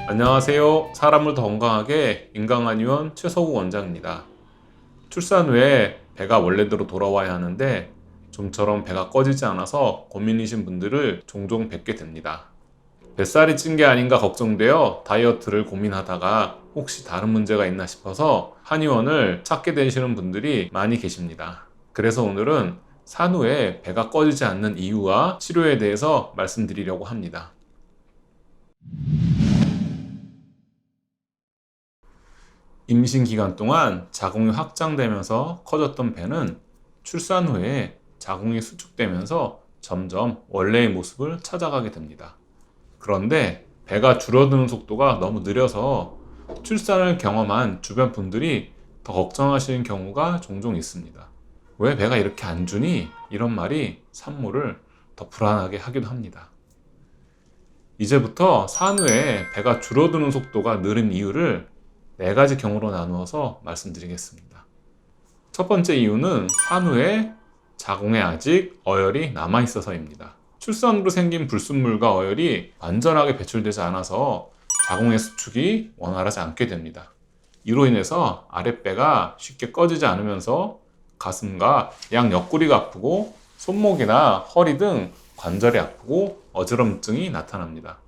안녕하세요. 사람을 더 건강하게 인강한의원 최서구 원장입니다. 출산 후에 배가 원래대로 돌아와야 하는데 좀처럼 배가 꺼지지 않아서 고민이신 분들을 종종 뵙게 됩니다. 뱃살이 찐 게 아닌가 걱정되어 다이어트를 고민하다가 혹시 다른 문제가 있나 싶어서 한의원을 찾게 되시는 분들이 많이 계십니다. 그래서 오늘은 산후에 배가 꺼지지 않는 이유와 치료에 대해서 말씀드리려고 합니다. 임신 기간 동안 자궁이 확장되면서 커졌던 배는 출산 후에 자궁이 수축되면서 점점 원래의 모습을 찾아가게 됩니다. 그런데 배가 줄어드는 속도가 너무 느려서 출산을 경험한 주변 분들이 더 걱정하시는 경우가 종종 있습니다. 왜 배가 이렇게 안 주니? 이런 말이 산모를 더 불안하게 하기도 합니다. 이제부터 산후에 배가 줄어드는 속도가 느린 이유를 4가지 경우로 나누어서 말씀드리겠습니다. 첫 번째 이유는 산후에 자궁에 아직 어혈이 남아있어서입니다. 출산 후로 생긴 불순물과 어혈이 완전하게 배출되지 않아서 자궁의 수축이 원활하지 않게 됩니다. 이로 인해서 아랫배가 쉽게 꺼지지 않으면서 가슴과 양 옆구리가 아프고 손목이나 허리 등 관절이 아프고 어지럼증이 나타납니다.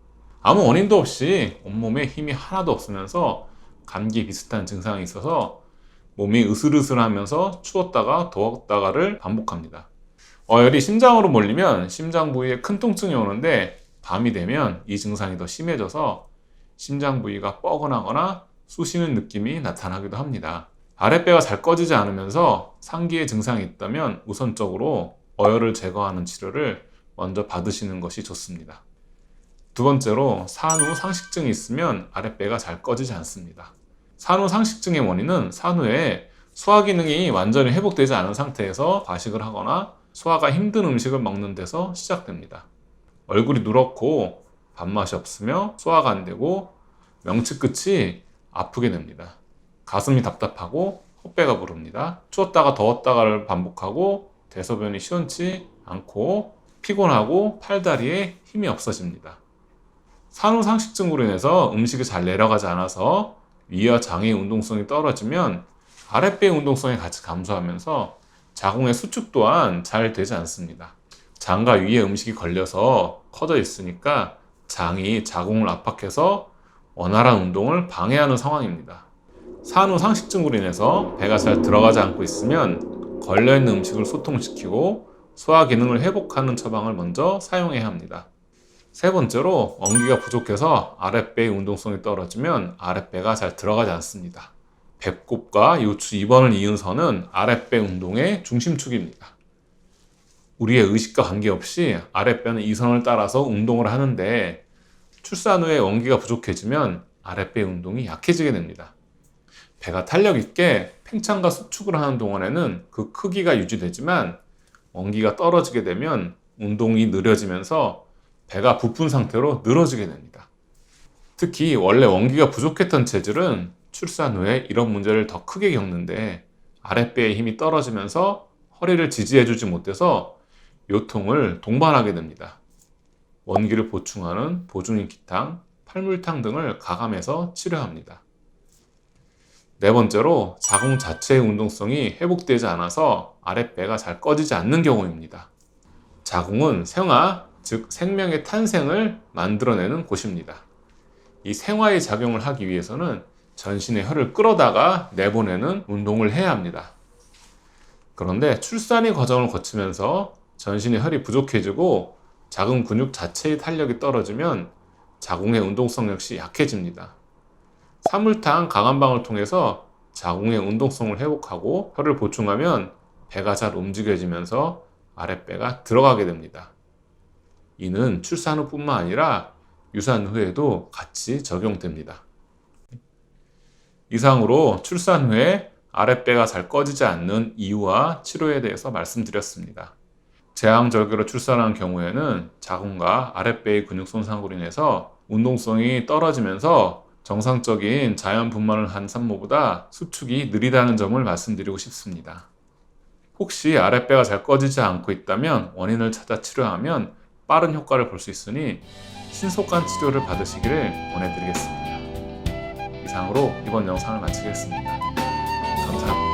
아무 원인도 없이 온몸에 힘이 하나도 없으면서 감기 비슷한 증상이 있어서 몸이 으슬으슬하면서 추웠다가 더웠다가를 반복합니다. 어혈이 심장으로 몰리면 심장 부위에 큰 통증이 오는데 밤이 되면 이 증상이 더 심해져서 심장 부위가 뻐근하거나 쑤시는 느낌이 나타나기도 합니다. 아랫배가 잘 꺼지지 않으면서 상기의 증상이 있다면 우선적으로 어혈을 제거하는 치료를 먼저 받으시는 것이 좋습니다. 두 번째로 산후 상식증이 있으면 아랫배가 잘 꺼지지 않습니다. 산후 상식증의 원인은 산후에 소화 기능이 완전히 회복되지 않은 상태에서 과식을 하거나 소화가 힘든 음식을 먹는 데서 시작됩니다. 얼굴이 누렇고 밥맛이 없으며 소화가 안 되고 명치 끝이 아프게 됩니다. 가슴이 답답하고 헛배가 부릅니다. 추웠다가 더웠다가를 반복하고 대소변이 시원치 않고 피곤하고 팔다리에 힘이 없어집니다. 산후 상식증으로 인해서 음식이 잘 내려가지 않아서 위와 장의 운동성이 떨어지면 아랫배의 운동성이 같이 감소하면서 자궁의 수축 또한 잘 되지 않습니다. 장과 위에 음식이 걸려서 커져 있으니까 장이 자궁을 압박해서 원활한 운동을 방해하는 상황입니다. 산후 상식증으로 인해서 배가 잘 들어가지 않고 있으면 걸려있는 음식을 소통시키고 소화 기능을 회복하는 처방을 먼저 사용해야 합니다. 세 번째로 원기가 부족해서 아랫배의 운동성이 떨어지면 아랫배가 잘 들어가지 않습니다. 배꼽과 요추 2번을 이은 선은 아랫배 운동의 중심축입니다. 우리의 의식과 관계없이 아랫배는 이 선을 따라서 운동을 하는데 출산 후에 원기가 부족해지면 아랫배 운동이 약해지게 됩니다. 배가 탄력 있게 팽창과 수축을 하는 동안에는 그 크기가 유지되지만 원기가 떨어지게 되면 운동이 느려지면서 배가 부푼 상태로 늘어지게 됩니다. 특히 원래 원기가 부족했던 체질은 출산 후에 이런 문제를 더 크게 겪는데 아랫배의 힘이 떨어지면서 허리를 지지해주지 못해서 요통을 동반하게 됩니다. 원기를 보충하는 보중인기탕, 팔물탕 등을 가감해서 치료합니다. 네 번째로 자궁 자체의 운동성이 회복되지 않아서 아랫배가 잘 꺼지지 않는 경우입니다. 자궁은 생화, 즉 생명의 탄생을 만들어내는 곳입니다. 이 생화의 작용을 하기 위해서는 전신의 혈을 끌어다가 내보내는 운동을 해야 합니다. 그런데 출산의 과정을 거치면서 전신의 혈이 부족해지고 자궁 근육 자체의 탄력이 떨어지면 자궁의 운동성 역시 약해집니다. 사물탕 강한방을 통해서 자궁의 운동성을 회복하고 혈을 보충하면 배가 잘 움직여지면서 아랫배가 들어가게 됩니다. 이는 출산 후뿐만 아니라 유산 후에도 같이 적용됩니다. 이상으로 출산 후에 아랫배가 잘 꺼지지 않는 이유와 치료에 대해서 말씀드렸습니다. 제왕절개로 출산한 경우에는 자궁과 아랫배의 근육 손상으로 인해서 운동성이 떨어지면서 정상적인 자연 분만을 한 산모보다 수축이 느리다는 점을 말씀드리고 싶습니다. 혹시 아랫배가 잘 꺼지지 않고 있다면 원인을 찾아 치료하면 빠른 효과를 볼 수 있으니 신속한 치료를 받으시기를 권해드리겠습니다. 이상으로 이번 영상을 마치겠습니다. 감사합니다.